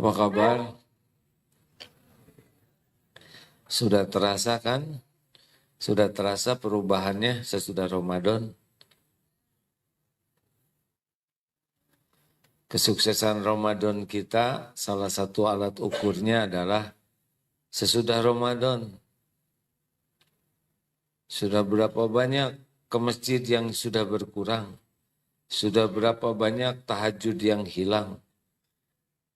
Apa kabar? Sudah terasa kan? Sudah terasa perubahannya sesudah Ramadan? Kesuksesan Ramadan kita, salah satu alat ukurnya adalah sesudah Ramadan. Sudah berapa banyak ke masjid yang sudah berkurang? Sudah berapa banyak tahajud yang hilang?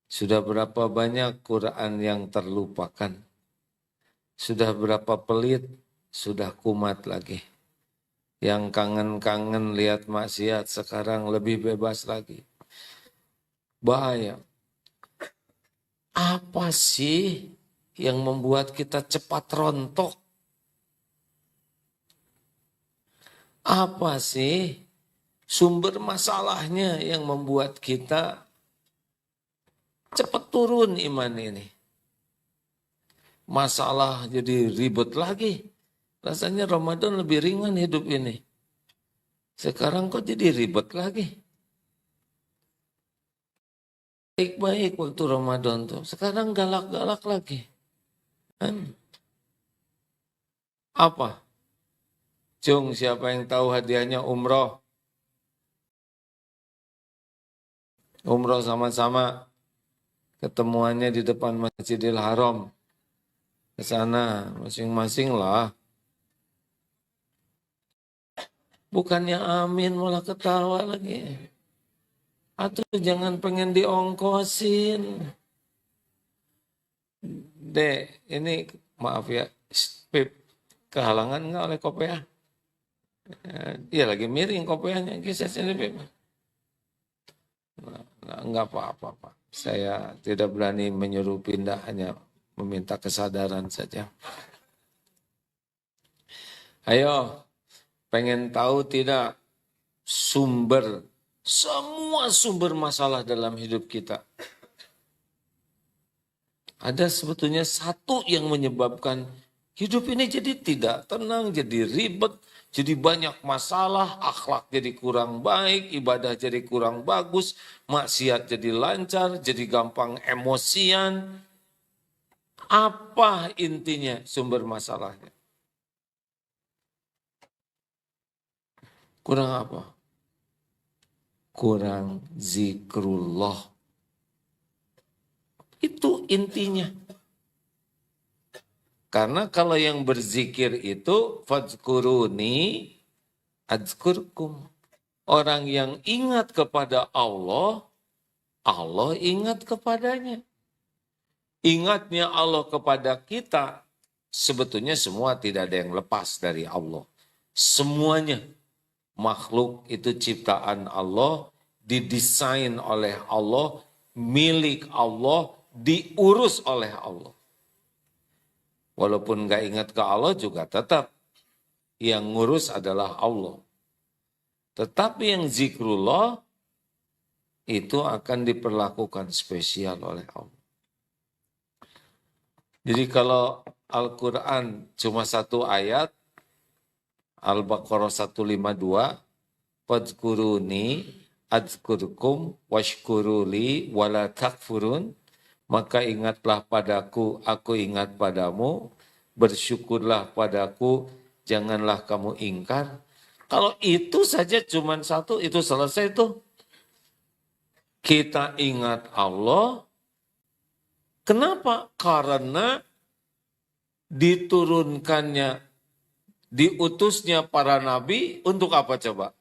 Sudah berapa banyak Quran yang terlupakan? Sudah berapa pelit? Sudah kumat lagi. Yang kangen-kangen lihat maksiat sekarang lebih bebas lagi. Bahaya. Apa sih yang membuat kita cepat rontok? Apa sih sumber masalahnya yang membuat kita cepat turun iman ini? Masalah jadi ribet lagi. Rasanya Ramadan lebih ringan hidup ini. Sekarang kok jadi ribet lagi? Baik-baik waktu Ramadan tuh. Sekarang galak-galak lagi. Apa? Cung, siapa yang tahu hadiahnya umroh? Umroh sama-sama. Ketemuannya di depan Masjidil Haram. Ke sana masing-masing lah. Bukannya amin malah ketawa lagi. Atau jangan pengen diongkosin. Dek, ini maaf ya, Pip, kehalangan nggak oleh kopiah? Dia lagi miring kopiahnya, geser sini Pip. Enggak apa-apa Pak. Saya tidak berani menyuruh pindah, hanya meminta kesadaran saja. Ayo, pengen tahu tidak semua sumber masalah dalam hidup kita? Ada sebetulnya satu yang menyebabkan hidup ini jadi tidak tenang, jadi ribet, jadi banyak masalah, akhlak jadi kurang baik, ibadah jadi kurang bagus, maksiat jadi lancar, jadi gampang emosian. Apa intinya sumber masalahnya? Kurang apa? Kurang zikrullah. Itu intinya. Karena kalau yang berzikir itu fadzkuruni adzkurkum. Orang yang ingat kepada Allah, Allah ingat kepadanya. Ingatnya Allah kepada kita, sebetulnya semua tidak ada yang lepas dari Allah. Semuanya makhluk itu ciptaan Allah, didesain oleh Allah, milik Allah, diurus oleh Allah. Walaupun nggak ingat ke Allah juga tetap yang ngurus adalah Allah. Tetapi yang zikrullah itu akan diperlakukan spesial oleh Allah. Jadi kalau Al-Quran cuma satu ayat, Al-Baqarah 152, fadzkuruni adzkurkum washkuruli wala takfurun, maka ingatlah padaku, aku ingat padamu, bersyukurlah padaku, janganlah kamu ingkar. Kalau itu saja cuma satu, itu selesai tuh. Kita ingat Allah. Kenapa? Karena diturunkannya, diutusnya para nabi untuk apa coba?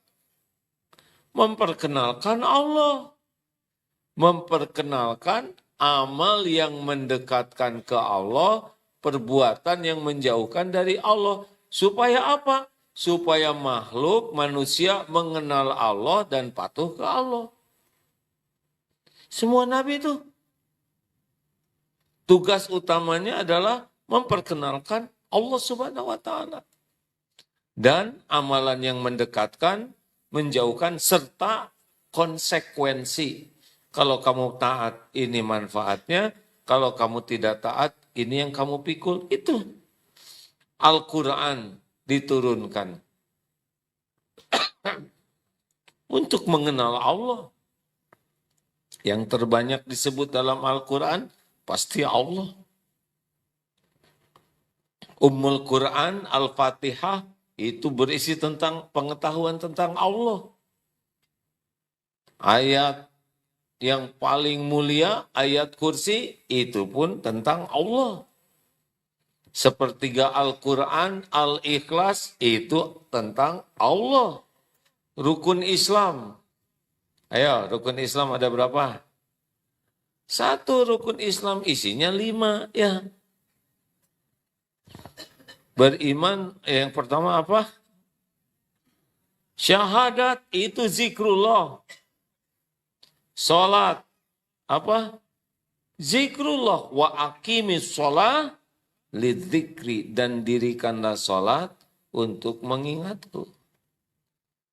Memperkenalkan Allah. Memperkenalkan amal yang mendekatkan ke Allah, perbuatan yang menjauhkan dari Allah. Supaya apa? Supaya makhluk manusia mengenal Allah dan patuh ke Allah. Semua nabi itu tugas utamanya adalah memperkenalkan Allah Subhanahu wa taala. Dan amalan yang mendekatkan, menjauhkan serta konsekuensi. Kalau kamu taat, ini manfaatnya. Kalau kamu tidak taat, ini yang kamu pikul. Itu Al-Quran diturunkan untuk mengenal Allah. Yang terbanyak disebut dalam Al-Quran pasti Allah. Ummul Quran, Al-Fatihah itu berisi tentang pengetahuan tentang Allah. Ayat yang paling mulia, ayat kursi, itu pun tentang Allah. Sepertiga Al-Quran, Al-Ikhlas, itu tentang Allah. Rukun Islam. Ayo, rukun Islam ada berapa? Satu rukun Islam isinya 5, ya. Beriman, yang pertama apa? Syahadat, itu zikrullah. Salat, apa? Zikrullah. Wa aqimis sholah lidzikri, dan dirikanlah salat untuk mengingatku.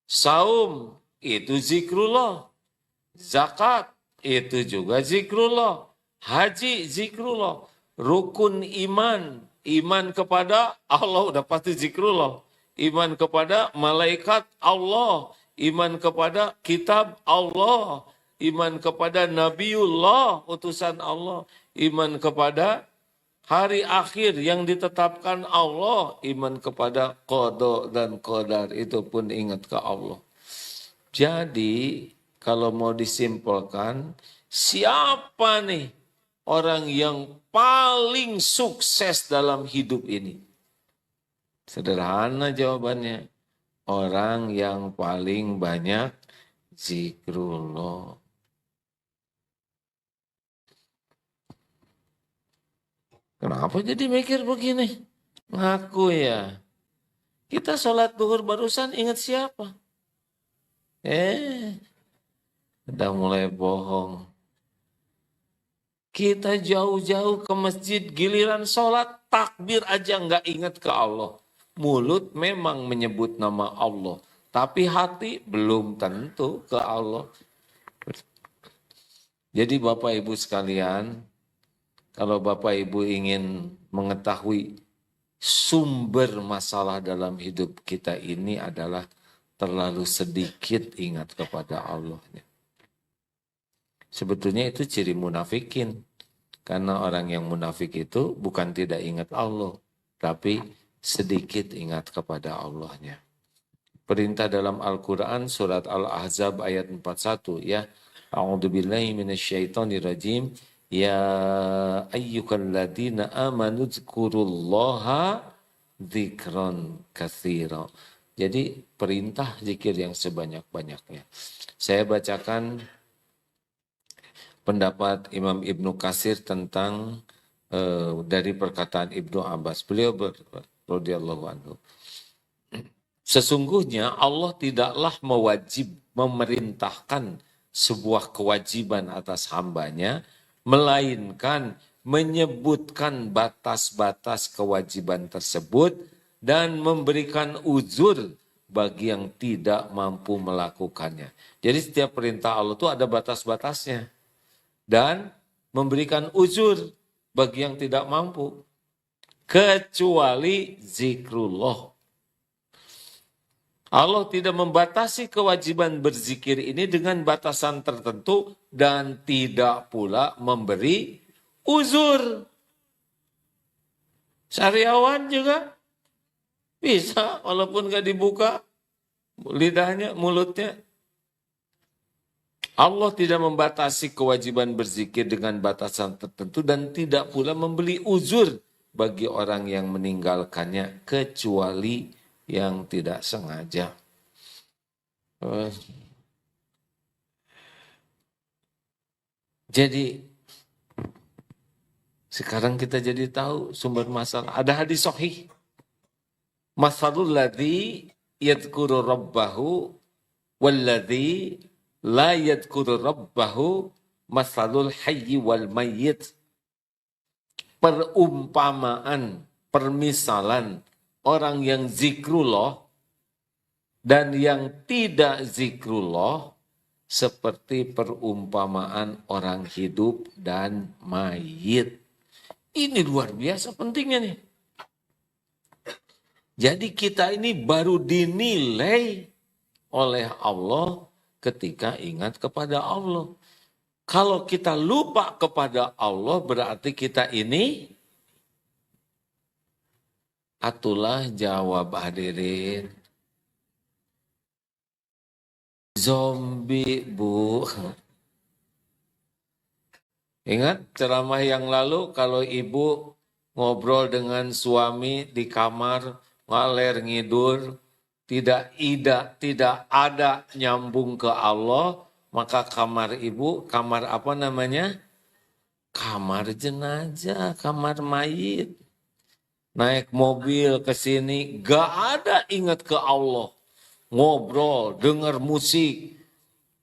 Saum, itu zikrullah. Zakat, itu juga zikrullah. Haji, zikrullah. Rukun iman, iman kepada Allah, udah pasti zikrullah. Iman kepada malaikat Allah, iman kepada kitab Allah, iman kepada Nabiullah, utusan Allah, iman kepada hari akhir yang ditetapkan Allah, iman kepada qada dan qadar, itu pun ingat ke Allah. Jadi kalau mau disimpulkan, siapa nih orang yang paling sukses dalam hidup ini? Sederhana jawabannya, orang yang paling banyak zikrullah. Kenapa jadi mikir begini? Ngaku ya. Kita sholat duhur barusan ingat siapa? Udah mulai bohong. Kita jauh-jauh ke masjid, giliran sholat, takbir aja nggak ingat ke Allah. Mulut memang menyebut nama Allah, tapi hati belum tentu ke Allah. Jadi Bapak Ibu sekalian, kalau Bapak Ibu ingin mengetahui sumber masalah dalam hidup kita ini adalah terlalu sedikit ingat kepada Allah. Sebetulnya itu ciri munafikin. Karena orang yang munafik itu bukan tidak ingat Allah, tapi sedikit ingat kepada Allahnya. Perintah dalam Al-Quran surat Al-Ahzab ayat 41 ya. A'udzubillahi minasyaitonirrajim. Ya ayyuhalladzina amanu dzkurullaha dzikran katsira. Jadi perintah zikir yang sebanyak-banyaknya. Saya bacakan pendapat Imam Ibnu Katsir tentang dari perkataan Ibnu Abbas. Beliau radhiyallahu anhu. Sesungguhnya Allah tidaklah memerintahkan sebuah kewajiban atas hambanya, melainkan menyebutkan batas-batas kewajiban tersebut dan memberikan uzur bagi yang tidak mampu melakukannya. Jadi setiap perintah Allah itu ada batas-batasnya. Dan memberikan uzur bagi yang tidak mampu. Kecuali zikrullah. Allah tidak membatasi kewajiban berzikir ini dengan batasan tertentu dan tidak pula memberi uzur. Syariawan juga bisa walaupun gak dibuka lidahnya, mulutnya. Allah tidak membatasi kewajiban berzikir dengan batasan tertentu dan tidak pula memberi uzur bagi orang yang meninggalkannya kecuali yang tidak sengaja. Jadi sekarang kita jadi tahu sumber masalah. Ada hadis sahih. Masalul ladzi yadhkuru rabbahu walladzi la yadhkuru rabbahu masalul hayyi wal mayyit. Perumpamaan, permisalan orang yang zikrullah dan yang tidak zikrullah seperti perumpamaan orang hidup dan mayit. Ini luar biasa pentingnya nih. Jadi kita ini baru dinilai oleh Allah ketika ingat kepada Allah. Kalau kita lupa kepada Allah berarti kita ini atulah jawab hadirin. Zombie, Bu. Ingat ceramah yang lalu kalau ibu ngobrol dengan suami di kamar, ngaler ngidur, tidak ada nyambung ke Allah, maka kamar ibu, kamar apa namanya? Kamar jenazah, kamar mayit. Naik mobil ke sini, gak ada ingat ke Allah. Ngobrol, dengar musik,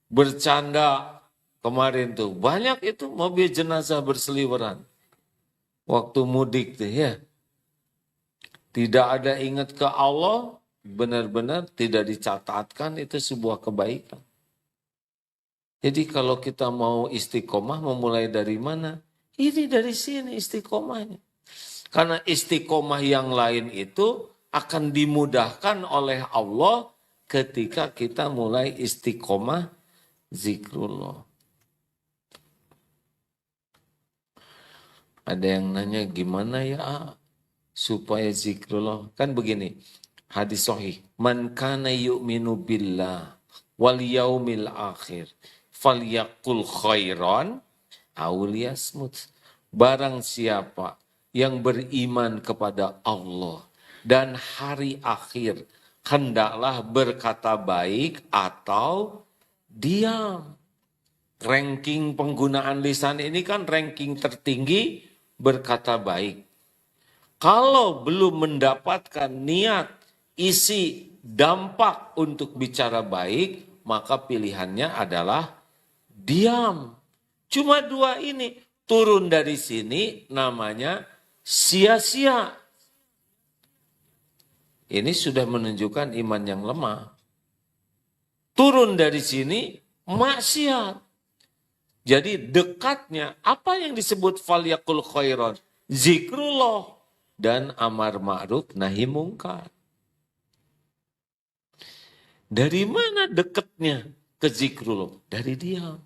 bercanda. Kemarin tuh banyak itu mobil jenazah berseliweran. Waktu mudik tuh ya. Tidak ada ingat ke Allah, benar-benar tidak dicatatkan itu sebuah kebaikan. Jadi kalau kita mau istiqomah memulai dari mana? Ini dari sini istiqomahnya. Karena istiqomah yang lain itu akan dimudahkan oleh Allah ketika kita mulai istiqomah zikrullah. Ada yang nanya gimana ya supaya zikrullah? Kan begini, hadis sahih. Man kana yu'minu billah wal yaumil akhir falyaqul khairan aw liyasmut. Barang siapa yang beriman kepada Allah dan hari akhir, hendaklah berkata baik atau diam. Ranking penggunaan lisan ini kan ranking tertinggi berkata baik. Kalau belum mendapatkan niat, isi, dampak untuk bicara baik, maka pilihannya adalah diam. Cuma dua ini, turun dari sini namanya sia-sia. Ini sudah menunjukkan iman yang lemah. Turun dari sini maksiat. Jadi dekatnya apa yang disebut falyaqul khairan? Zikrullah dan amar ma'ruf nahi mungkar. Dari mana dekatnya ke zikrullah? Dari diam.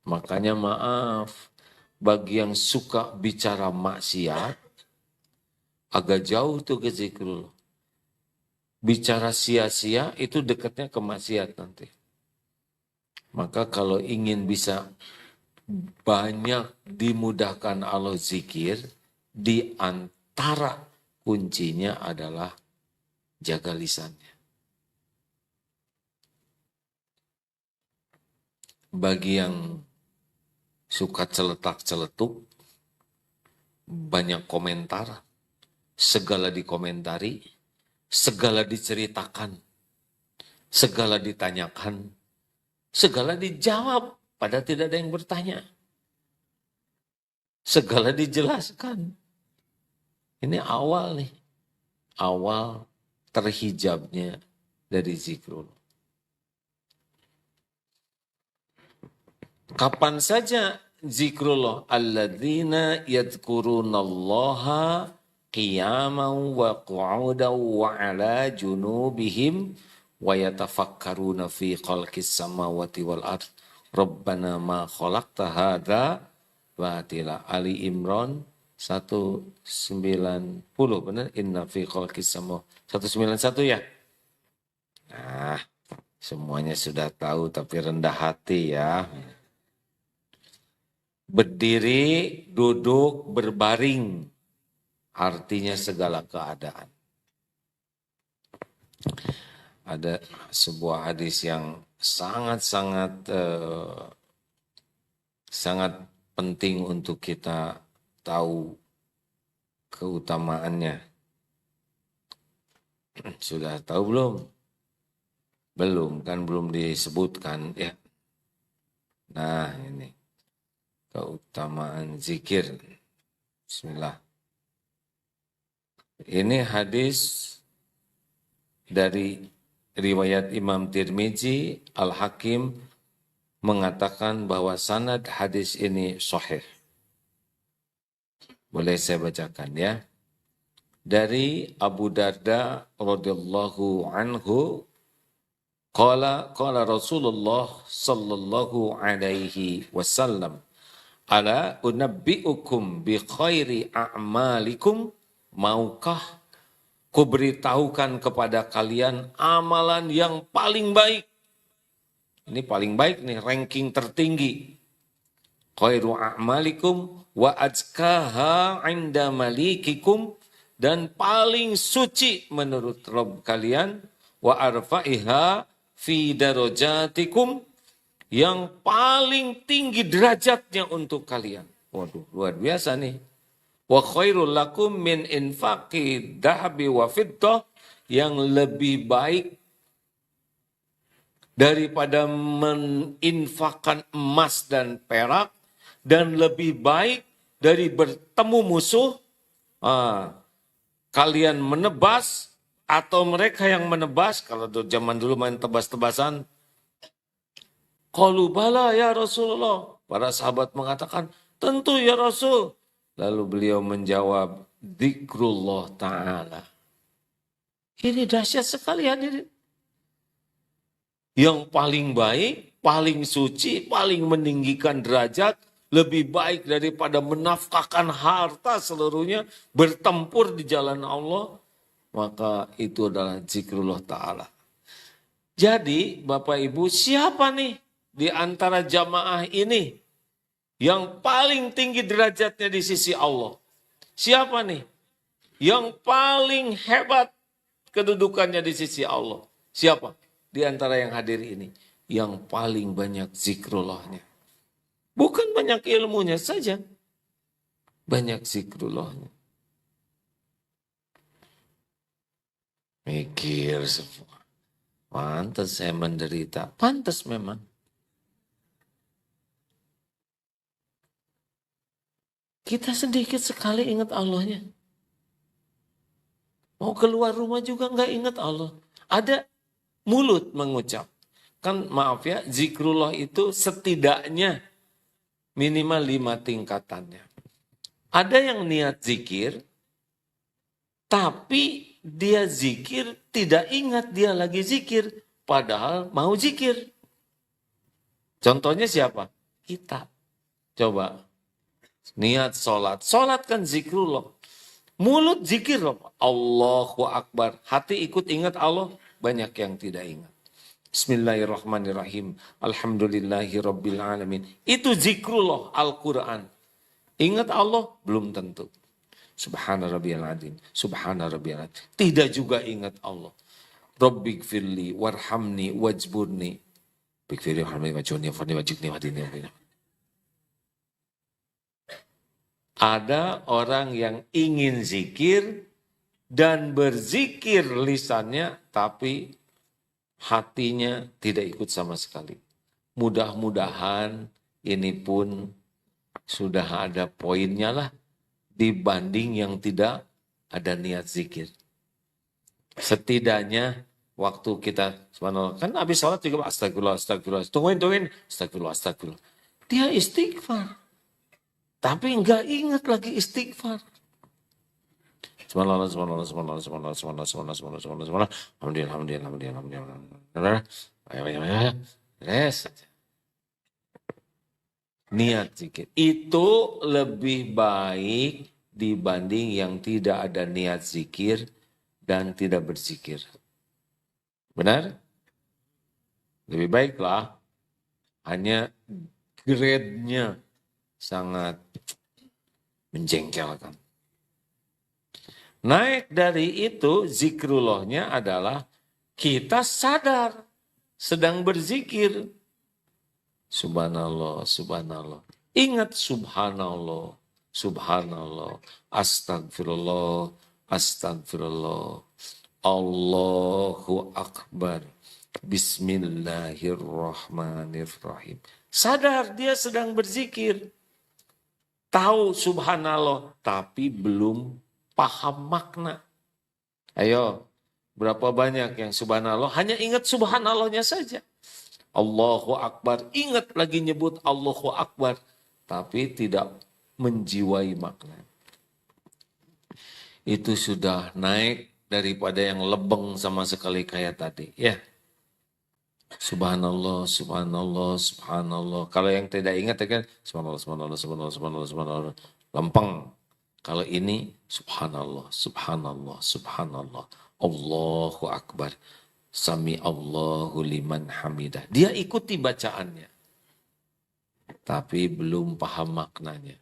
Makanya maaf, bagi yang suka bicara maksiat, agak jauh tuh ke zikrullah. Bicara sia-sia itu dekatnya ke maksiat nanti. Maka kalau ingin bisa banyak dimudahkan Allah zikir, di antara kuncinya adalah jaga lisannya. Bagi yang suka celetak-celetuk, banyak komentar, segala dikomentari, segala diceritakan, segala ditanyakan, segala dijawab, padahal tidak ada yang bertanya. Segala dijelaskan. Ini awal nih, awal terhijabnya dari zikrullah. Kapan saja zikrullah? Alladzina yadhkurunallaha qiyaman wa qu'udan wa ala junubihim wa yatafakkaruna fi khalqis samawati wal ard. Rabbana ma khalaqta hadza batila. Ali Imran 190, benar? Inna fi khalqis samawati 191 ya? Nah, semuanya sudah tahu tapi rendah hati ya. Berdiri, duduk, berbaring, artinya segala keadaan. Ada sebuah hadis yang sangat penting untuk kita tahu keutamaannya. Sudah tahu belum? Belum, kan belum disebutkan ya. Nah ini. Keutamaan zikir. Bismillah. Ini hadis dari riwayat Imam Tirmizi, Al-Hakim mengatakan bahwa sanad hadis ini sahih. Boleh saya bacakan ya. Dari Abu Darda radhiyallahu anhu Qala Rasulullah sallallahu alaihi wasallam, ala unabbi'ukum bi khairi a'malikum, maukah kuberitahukan kepada kalian amalan yang paling baik. Ini paling baik nih, ranking tertinggi. Khairu a'malikum wa azkaha 'inda malikikum, dan paling suci menurut Rabb kalian, wa arfa'iha fi darajatikum, yang paling tinggi derajatnya untuk kalian. Waduh, luar biasa nih. Wa khairul lakum min infaqi dhahabi wa fiddah, yang lebih baik daripada meninfakkan emas dan perak, dan lebih baik dari bertemu musuh, kalian menebas, atau mereka yang menebas. Kalau zaman dulu main tebas-tebasan, qalu bala ya Rasulullah. Para sahabat mengatakan, tentu ya Rasul. Lalu beliau menjawab, zikrullah ta'ala. Ini dahsyat sekali hadirin. Yang paling baik, paling suci, paling meninggikan derajat, lebih baik daripada menafkahkan harta seluruhnya, bertempur di jalan Allah, maka itu adalah zikrullah ta'ala. Jadi Bapak Ibu, siapa nih di antara jamaah ini yang paling tinggi derajatnya di sisi Allah? Siapa nih yang paling hebat kedudukannya di sisi Allah? Siapa di antara yang hadir ini yang paling banyak zikrullahnya? Bukan banyak ilmunya saja, banyak zikrullahnya. Mikir semua. Pantas saya menderita. Pantas memang. Kita sedikit sekali ingat Allahnya. Mau keluar rumah juga nggak ingat Allah. Ada mulut mengucap. Kan maaf ya, zikrullah itu setidaknya minimal 5 tingkatannya. Ada yang niat zikir, tapi dia zikir tidak ingat dia lagi zikir, padahal mau zikir. Contohnya siapa? Kita. Coba. Niat sholat. Sholat kan zikrullah. Mulut zikir loh. Allahu Akbar. Hati ikut ingat Allah. Banyak yang tidak ingat. Bismillahirrahmanirrahim. Alhamdulillahi Rabbil Alamin. Itu zikrullah Al-Quran. Ingat Allah? Belum tentu. Subhana rabbiyal azim. Subhana rabbiyal azim. Tidak juga ingat Allah. Rabbighfirli warhamni wajburni. Bikfirli warhamni wajburni warhamni wajibni wahdini. Ada orang yang ingin zikir dan berzikir lisannya, tapi hatinya tidak ikut sama sekali. Mudah-mudahan ini pun sudah ada poinnya lah dibanding yang tidak ada niat zikir. Setidaknya waktu kita, subhanallah, kan habis sholat juga astagfirullah, astagfirullah, tungguin, astagfirullah, astagfirullah. Dia istighfar. Tapi enggak ingat lagi istighfar. Subhanallah, subhanallah, subhanallah, subhanallah, subhanallah, subhanallah, subhanallah, subhanallah, subhanallah, alhamdulillah, alhamdulillah, alhamdulillah, alhamdulillah. Res. Niat zikir. Itu lebih baik dibanding yang tidak ada niat zikir dan tidak berzikir. Benar? Lebih baiklah. Hanya grade-nya sangat menjengkelkan. Naik dari itu, zikrullahnya adalah kita sadar sedang berzikir. Subhanallah, subhanallah. Ingat subhanallah, subhanallah, astagfirullah, astagfirullah, Allahu Akbar, bismillahirrahmanirrahim. Sadar dia sedang berzikir. Tahu subhanallah, tapi belum paham makna. Ayo, berapa banyak yang subhanallah, hanya ingat subhanallahnya saja. Allahu Akbar, ingat lagi nyebut Allahu Akbar, tapi tidak menjiwai makna. Itu sudah naik daripada yang lebeng sama sekali kayak tadi. Ya. Subhanallah, subhanallah, subhanallah. Kalau yang tidak ingat ya kan subhanallah, subhanallah, subhanallah, subhanallah, subhanallah. Lempeng. Kalau ini subhanallah, subhanallah, subhanallah. Allahu Akbar. Sami Allahu liman hamidah. Dia ikuti bacaannya. Tapi belum paham maknanya.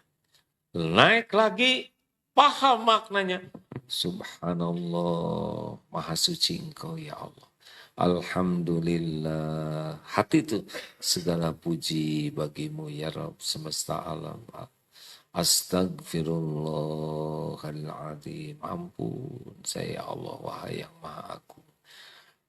Naik lagi, paham maknanya. Subhanallah, maha suci engkau ya Allah. Alhamdulillah. Hati itu segala puji bagimu ya Rabb semesta alam. Astagfirullahaladzim. Ampun saya Allah wahai yang maha agung.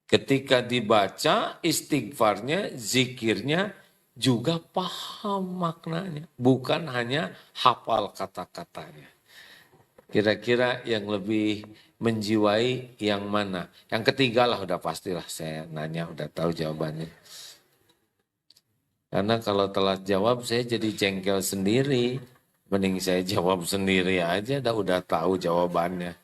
Ketika dibaca istighfarnya, zikirnya juga paham maknanya. Bukan hanya hafal kata-katanya. Kira-kira yang lebih menjiwai yang mana? Yang ketiga lah udah pastilah saya nanya udah tahu jawabannya. Karena kalau telat jawab saya jadi jengkel sendiri. Mending saya jawab sendiri aja udah tahu jawabannya.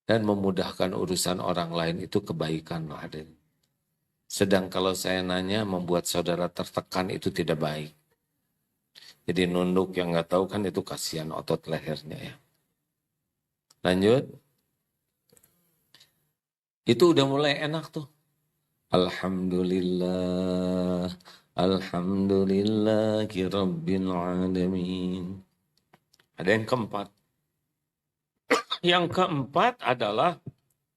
Dan memudahkan urusan orang lain itu kebaikan Raden. Sedang kalau saya nanya membuat saudara tertekan itu tidak baik. Jadi nunduk yang nggak tahu kan itu kasihan otot lehernya ya. Lanjut. Itu udah mulai enak tuh. Alhamdulillah. Alhamdulillahi Rabbil Alamin. Ada yang keempat. Yang keempat adalah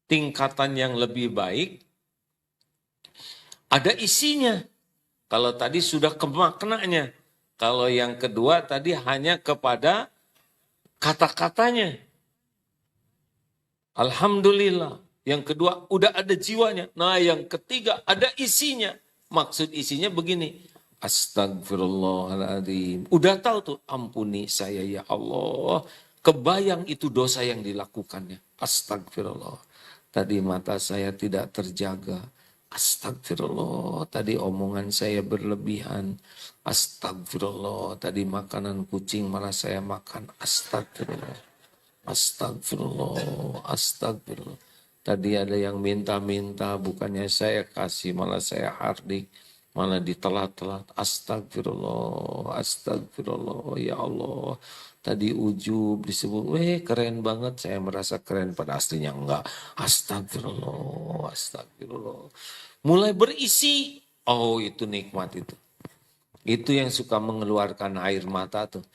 tingkatan yang lebih baik. Ada isinya. Kalau tadi sudah ke maknanya. Kalau yang kedua tadi hanya kepada kata-katanya. Alhamdulillah. Yang kedua udah ada jiwanya. Nah yang ketiga ada isinya. Maksud isinya begini. Astagfirullahaladzim. Udah tahu tuh ampuni saya ya Allah. Kebayang itu dosa yang dilakukannya. Astagfirullah. Tadi mata saya tidak terjaga. Astagfirullah. Tadi omongan saya berlebihan. Astagfirullah. Tadi makanan kucing malah saya makan. Astagfirullah. Astagfirullah. Astagfirullah. Tadi ada yang minta-minta, bukannya saya kasih, malah saya hardik, malah ditelat-telat. Astagfirullah, astagfirullah, ya Allah. Tadi ujub disebut, keren banget, saya merasa keren, pada aslinya enggak. Astagfirullah, astagfirullah. Mulai berisi, oh itu nikmat itu. Itu yang suka mengeluarkan air mata tuh.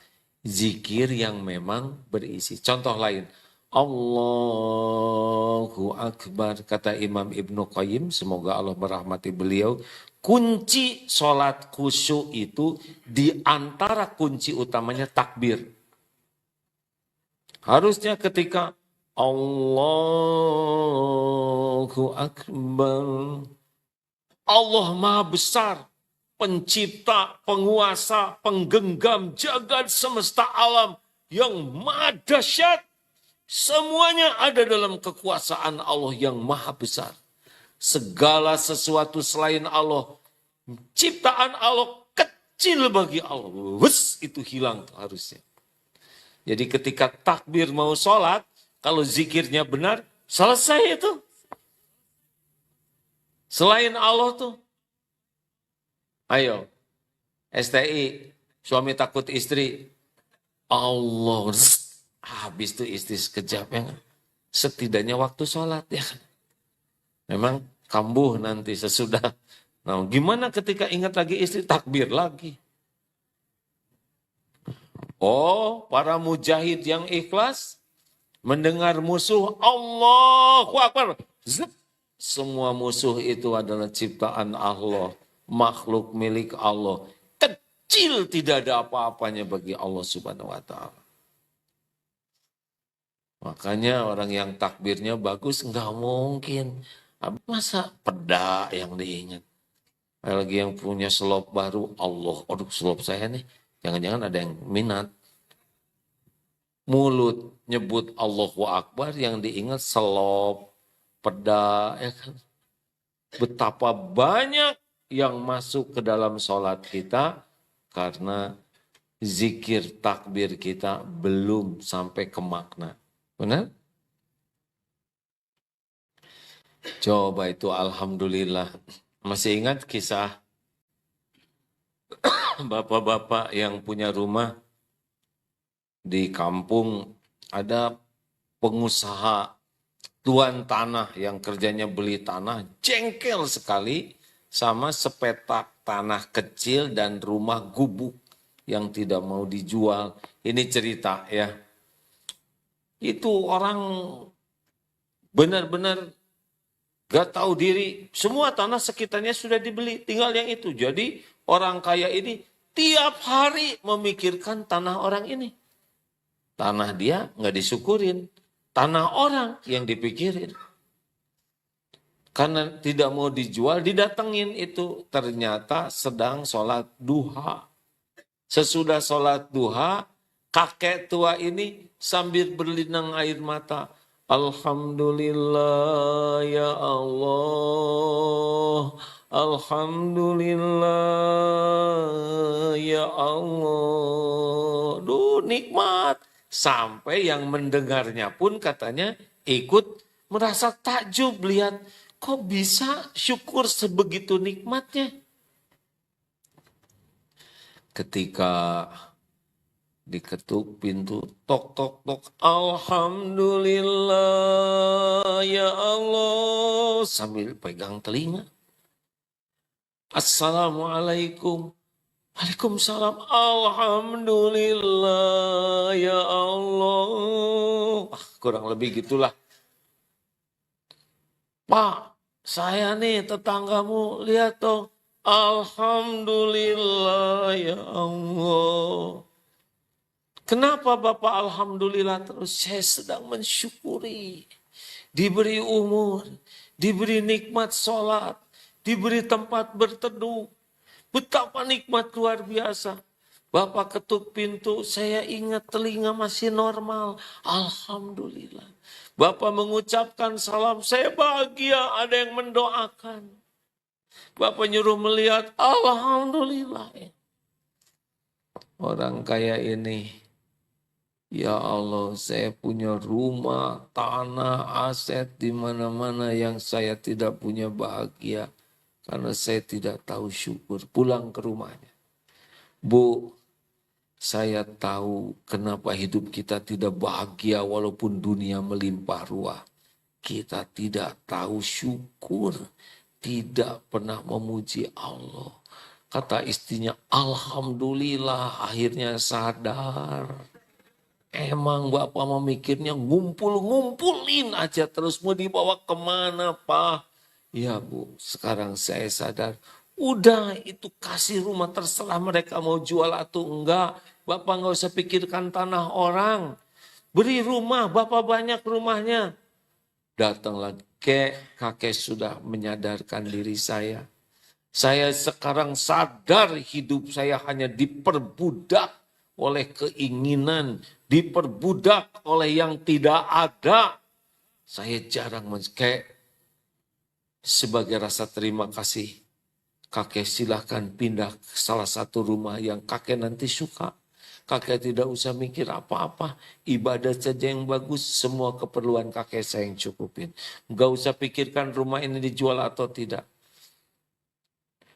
Zikir yang memang berisi. Contoh lain. Allahu Akbar, kata Imam Ibnu Qayyim, semoga Allah merahmati beliau. Kunci sholat khusyuk itu di antara kunci utamanya takbir. Harusnya ketika Allahu Akbar, Allah Maha Besar, pencipta, penguasa, penggenggam jagat semesta alam yang maha dahsyat. Semuanya ada dalam kekuasaan Allah yang maha besar. Segala sesuatu selain Allah, ciptaan Allah kecil bagi Allah. Wes, itu hilang harusnya. Jadi ketika takbir mau sholat, kalau zikirnya benar, selesai itu. Selain Allah tuh. Ayo, STI, suami takut istri. Allah, habis itu istri sekejap ya. Setidaknya waktu sholat ya. Memang kambuh nanti sesudah. Nah gimana ketika ingat lagi istri, takbir lagi. Oh, para mujahid yang ikhlas, mendengar musuh, Allahu Akbar. Semua musuh itu adalah ciptaan Allah, makhluk milik Allah. Kecil, tidak ada apa-apanya bagi Allah Subhanahu wa Ta'ala. Makanya orang yang takbirnya bagus nggak mungkin. Masa peda yang diingat. Lagi yang punya selop baru, Allah, aduh selop saya nih. Jangan-jangan ada yang minat. Mulut nyebut Allahu Akbar, yang diingat selop, peda. Ya kan? Betapa banyak yang masuk ke dalam sholat kita karena zikir takbir kita belum sampai ke makna. Benar? Coba itu alhamdulillah. Masih ingat kisah bapak-bapak yang punya rumah di kampung, ada pengusaha tuan tanah yang kerjanya beli tanah, jengkel sekali sama sepetak tanah kecil dan rumah gubuk yang tidak mau dijual. Ini cerita ya. Itu orang benar-benar gak tahu diri. Semua tanah sekitarnya sudah dibeli, tinggal yang itu. Jadi orang kaya ini tiap hari memikirkan tanah orang ini. Tanah dia nggak disyukurin, tanah orang yang dipikirin. Karena tidak mau dijual, didatengin itu. Ternyata sedang sholat duha. Sesudah sholat duha, kakek tua ini sambil berlinang air mata. Alhamdulillah ya Allah. Alhamdulillah ya Allah. Duh, nikmat. Sampai yang mendengarnya pun katanya ikut merasa takjub lihat kok bisa syukur sebegitu nikmatnya. Ketika diketuk pintu, tok tok tok, alhamdulillah ya Allah, sambil pegang telinga. Assalamualaikum. Waalaikumsalam. Alhamdulillah ya Allah. Kurang lebih gitulah. Pak, saya nih tetanggamu, lihat toh. Alhamdulillah ya Allah. Kenapa Bapak alhamdulillah terus? Saya sedang mensyukuri. Diberi umur, diberi nikmat sholat, diberi tempat berteduh. Betapa nikmat luar biasa. Bapak ketuk pintu, saya ingat telinga masih normal. Alhamdulillah. Bapak mengucapkan salam, saya bahagia ada yang mendoakan. Bapak nyuruh melihat, alhamdulillah. Orang kaya ini, ya Allah, saya punya rumah, tanah, aset di mana-mana yang saya tidak punya bahagia. Karena saya tidak tahu syukur. Pulang ke rumahnya. Bu, saya tahu kenapa hidup kita tidak bahagia walaupun dunia melimpah ruah. Kita tidak tahu syukur. Tidak pernah memuji Allah. Kata istrinya, alhamdulillah akhirnya sadar. Emang Bapak memikirnya ngumpul-ngumpulin aja terus mau dibawa kemana Pak? Ya Bu, sekarang saya sadar. Udah itu kasih rumah terserah mereka mau jual atau enggak. Bapak nggak usah pikirkan tanah orang. Beri rumah, Bapak banyak rumahnya. Datanglah kakek sudah menyadarkan diri saya. Saya sekarang sadar hidup saya hanya diperbudak oleh keinginan. Diperbudak oleh yang tidak ada. Saya jarang sebagai rasa terima kasih, kakek silahkan pindah ke salah satu rumah yang kakek nanti suka. Kakek tidak usah mikir apa-apa, ibadah saja yang bagus, semua keperluan kakek saya yang cukupin. Gak usah pikirkan rumah ini dijual atau tidak.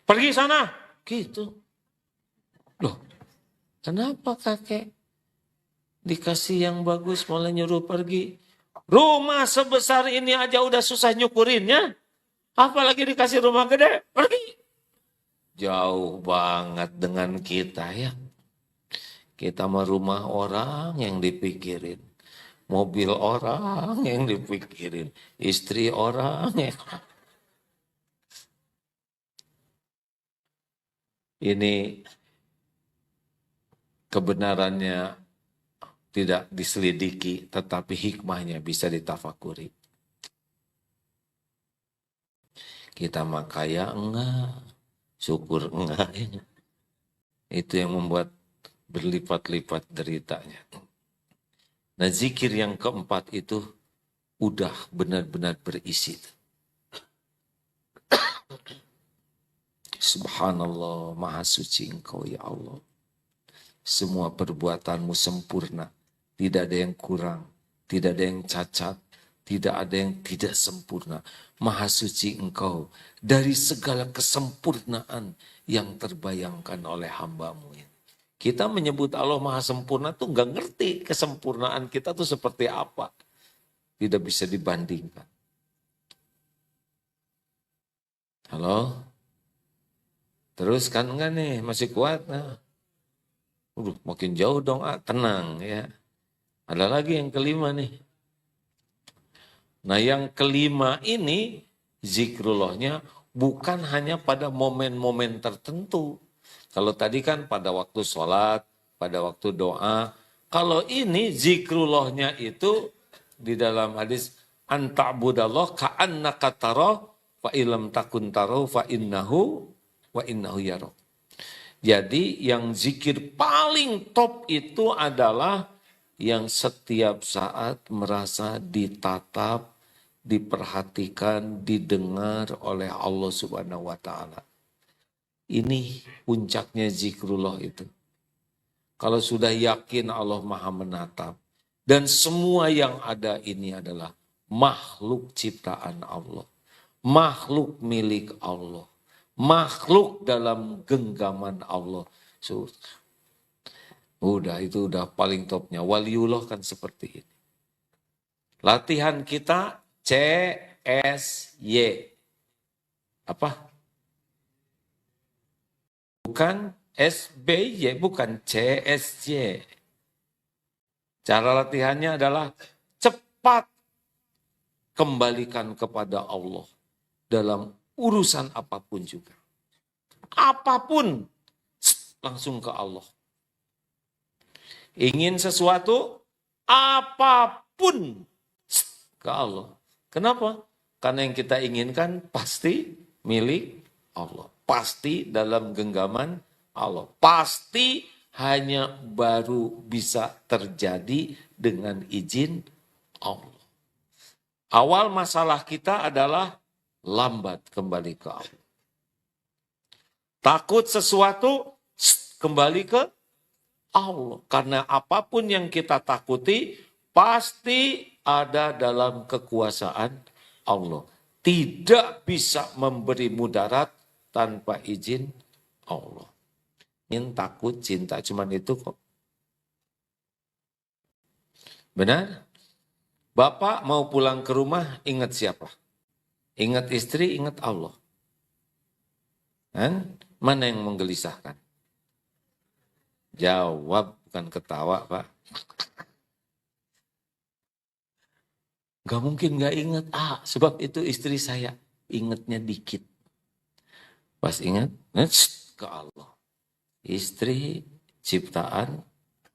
Pergi sana, gitu. Loh, kenapa kakek dikasih yang bagus malah nyuruh pergi? Rumah sebesar ini aja udah susah nyukurinnya. Apalagi dikasih rumah gede, pergi. Jauh banget dengan kita ya. Kita mah rumah orang yang dipikirin. Mobil orang yang dipikirin. Istri orang yang... Ini kebenarannya tidak diselidiki, tetapi hikmahnya bisa ditafakuri. Kita mah kaya enggak, syukur enggak. Itu yang membuat berlipat-lipat deritanya. Nah zikir yang keempat itu udah benar-benar berisi. Subhanallah, maha suci engkau ya Allah. Semua perbuatanmu sempurna, tidak ada yang kurang, tidak ada yang cacat, Tidak ada yang tidak sempurna. Maha suci Engkau dari segala kesempurnaan yang terbayangkan oleh hamba-Mu ini. Kita menyebut Allah Maha Sempurna tuh nggak ngerti kesempurnaan kita tuh seperti apa. Tidak bisa dibandingkan. Halo? Terus kan enggak nih, masih kuat? Nah. Makin jauh dong, tenang ya. Ada lagi yang kelima nih. Nah yang kelima ini zikrullahnya bukan hanya pada momen-momen tertentu. Kalau tadi kan pada waktu sholat, pada waktu doa. Kalau ini zikrullahnya itu di dalam hadis anta'budallah ka'annaka tara fa ilam takun tara fa innahu wa innahu yarok. Jadi yang zikir paling top itu adalah yang setiap saat merasa ditatap, diperhatikan, didengar oleh Allah Subhanahu wa taala. Ini puncaknya zikrullah itu. Kalau sudah yakin Allah Maha menatap dan semua yang ada ini adalah makhluk ciptaan Allah, makhluk milik Allah, makhluk dalam genggaman Allah. Itu udah paling topnya. Waliullah kan seperti ini. Latihan kita CSY. Apa? Bukan SBY, bukan CSY. Cara latihannya adalah cepat kembalikan kepada Allah dalam urusan apapun juga. Apapun, langsung ke Allah. Ingin sesuatu, apapun ke Allah. Kenapa? Karena yang kita inginkan pasti milik Allah. Pasti dalam genggaman Allah. Pasti hanya baru bisa terjadi dengan izin Allah. Awal masalah kita adalah lambat kembali ke Allah. Takut sesuatu, kembali ke Allah. Karena apapun yang kita takuti pasti ada dalam kekuasaan Allah. Tidak bisa memberi mudarat tanpa izin Allah. Ini takut cinta cuman itu kok. Benar? Bapak mau pulang ke rumah ingat siapa? Ingat istri, ingat Allah. Kan? Mana yang menggelisahkan? Jawab, bukan ketawa Pak. Gak mungkin gak ingat. Sebab itu istri saya. Ingatnya dikit. Pas ingat, ke Allah. Istri ciptaan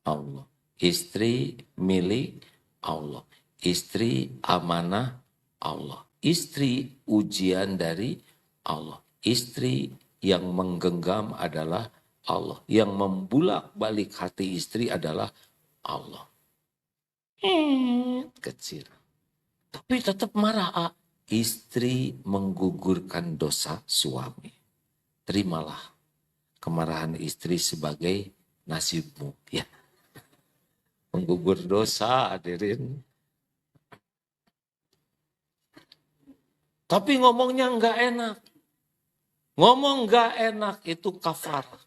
Allah. Istri milik Allah. Istri amanah Allah. Istri ujian dari Allah. Istri yang menggenggam adalah Allah. Yang membulak-balik hati istri adalah Allah. Kecil. Tapi tetap marah. Istri menggugurkan dosa suami. Terimalah kemarahan istri sebagai nasibmu. Ya. Menggugur dosa, hadirin. Tapi ngomongnya enggak enak. Ngomong enggak enak itu kafarah.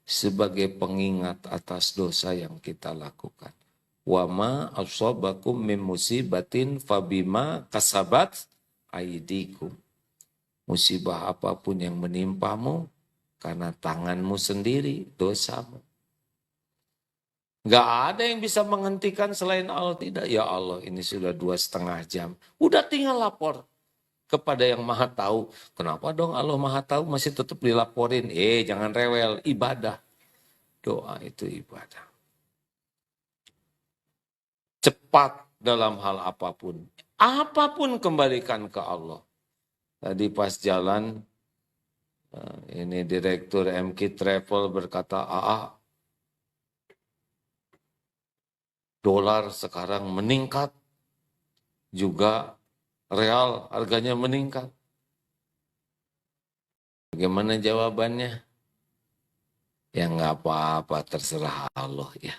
Sebagai pengingat atas dosa yang kita lakukan. Wa ma asabakum min musibatin fabima kasabat aidikum. Musibah apapun yang menimpamu karena tanganmu sendiri, dosamu. Gak ada yang bisa menghentikan selain Allah. Tidak, ya Allah ini sudah 2,5 jam. Udah tinggal lapor kepada yang maha tahu. Kenapa dong Allah maha tahu masih tetap dilaporin? Jangan rewel, ibadah. Doa itu ibadah. Cepat dalam hal apapun. Apapun kembalikan ke Allah. Tadi pas jalan, ini Direktur MK Travel berkata, dolar sekarang meningkat, juga real harganya meningkat. Bagaimana jawabannya? Ya nggak apa-apa, terserah Allah ya.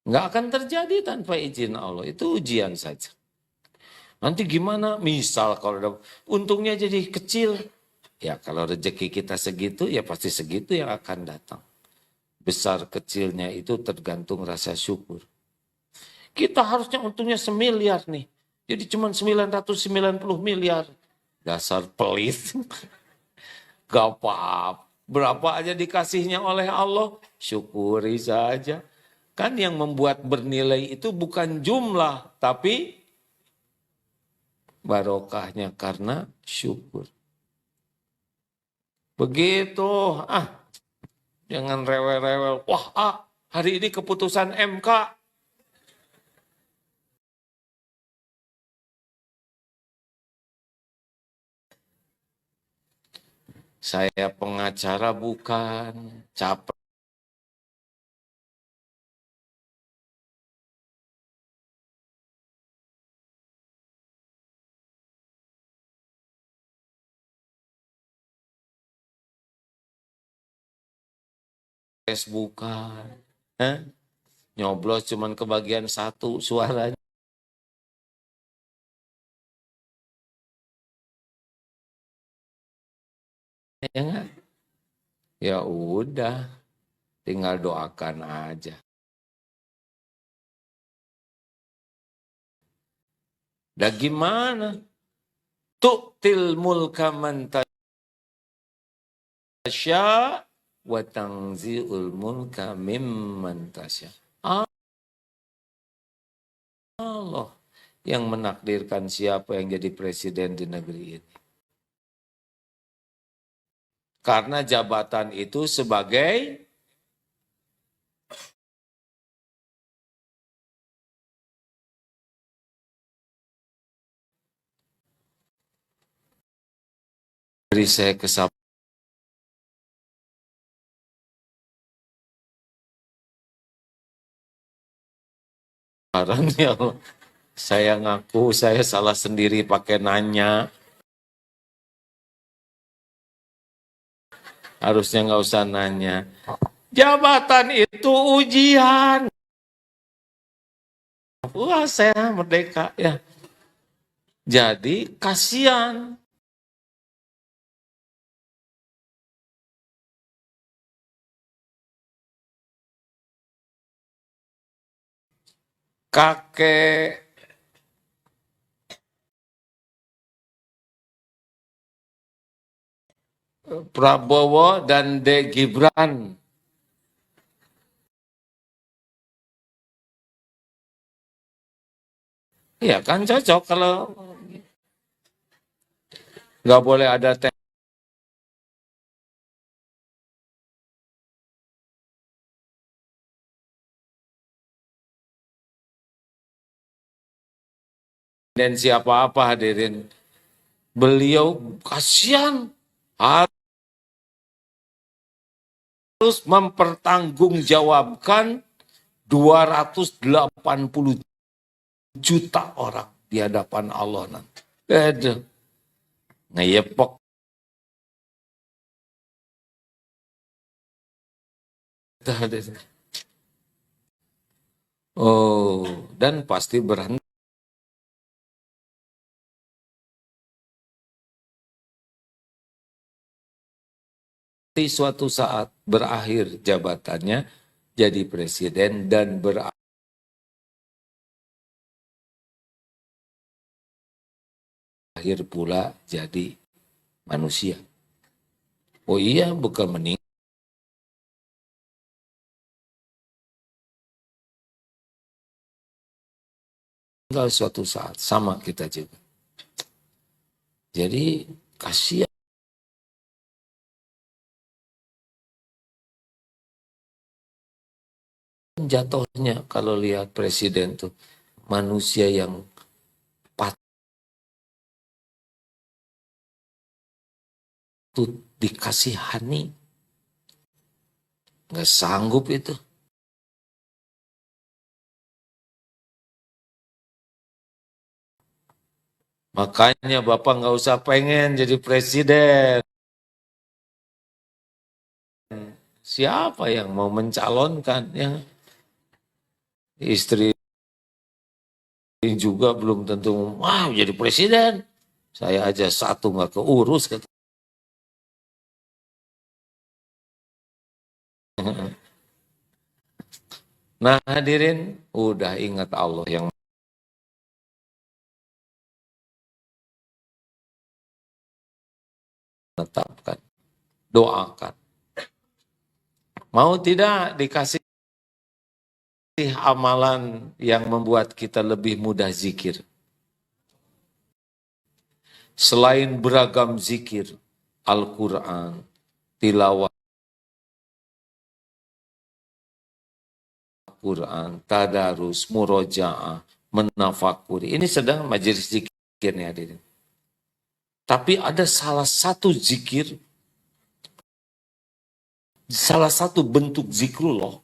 Nggak akan terjadi tanpa izin Allah. Itu ujian saja. Nanti gimana? Misal kalau untungnya jadi kecil. Ya kalau rezeki kita segitu ya pasti segitu yang akan datang. Besar kecilnya itu tergantung rasa syukur. Kita harusnya untungnya 1 miliar nih. Jadi cuma 990 miliar. Dasar pelit. Gak apa-apa. Berapa aja dikasihnya oleh Allah, syukuri saja. Kan yang membuat bernilai itu bukan jumlah, tapi barokahnya karena syukur. Begitu, jangan rewel-rewel. Wah, hari ini keputusan MK. Saya pengacara bukan, capek. Bukan. Nyoblos cuman kebagian 1 suaranya. Ya enggak? Ya udah, tinggal doakan aja. Dah gimana? Tu'til mulka man tasya wa tanzi'ul mulka mimman tasya. Allah yang menakdirkan siapa yang jadi presiden di negeri ini. Karena jabatan itu sebagai beri saya kesabaran ya Allah. Saya ngaku saya salah sendiri pakai nanya. Harusnya nggak usah nanya. Jabatan itu ujian. Wah, saya merdeka ya. Jadi kasihan. Kakek Prabowo dan De Gibran. Iya kan cocok kalau nggak boleh ada tendensi apa-apa hadirin. Beliau kasihan harus mempertanggungjawabkan 280 juta orang di hadapan Allah nanti. Aduh, ngeyepok. Oh, dan pasti berhenti suatu saat berakhir jabatannya jadi presiden dan berakhir pula jadi manusia. Oh iya, bukan meninggal suatu saat, sama kita juga. Jadi kasihan. Jatuhnya kalau lihat presiden tuh manusia yang patut dikasihani, nggak sanggup itu. Makanya Bapak nggak usah pengen jadi presiden. Siapa yang mau mencalonkan? Ya? Istri juga belum tentu wow jadi presiden. Saya aja satu nggak keurus. Kata. Nah hadirin, udah ingat Allah yang menetapkan. Doakan. Mau tidak dikasih amalan yang membuat kita lebih mudah zikir. Selain beragam zikir, Al-Quran, tilawah Quran, tadarus, murojaah, menafakuri. Ini sedang majelis zikirnya hadirin. Tapi ada salah satu zikir, salah satu bentuk zikrullah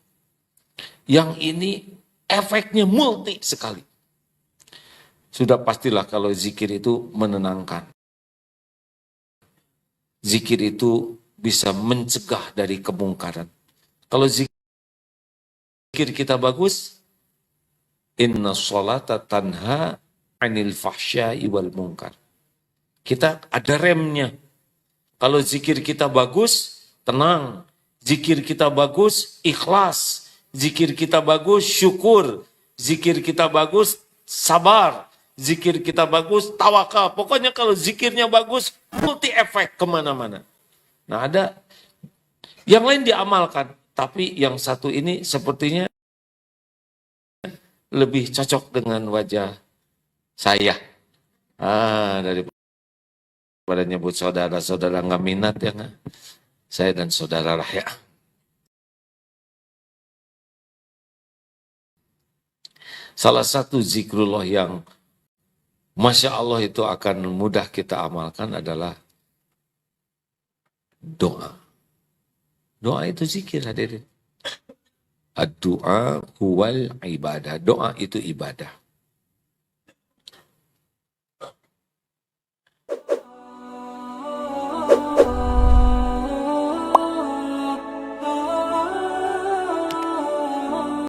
yang ini efeknya multi sekali. Sudah pastilah kalau zikir itu menenangkan. Zikir itu bisa mencegah dari kemungkaran. Kalau zikir kita bagus, inna sholata tanha anil fahsyai wal munkar. Kita ada remnya. Kalau zikir kita bagus, tenang. Zikir kita bagus, ikhlas. Zikir kita bagus, syukur. Zikir kita bagus, sabar. Zikir kita bagus, tawakal. Pokoknya kalau zikirnya bagus, multi efek kemana-mana. Nah ada, yang lain diamalkan. Tapi yang satu ini sepertinya lebih cocok dengan wajah saya. Daripada nyebut saudara-saudara nggak minat ya nggak? Saya dan saudara lah ya. Salah satu zikrullah yang Masya Allah itu akan mudah kita amalkan adalah doa. Doa itu zikir hadirin. Ad-du'a huwal ibadah. Doa itu ibadah.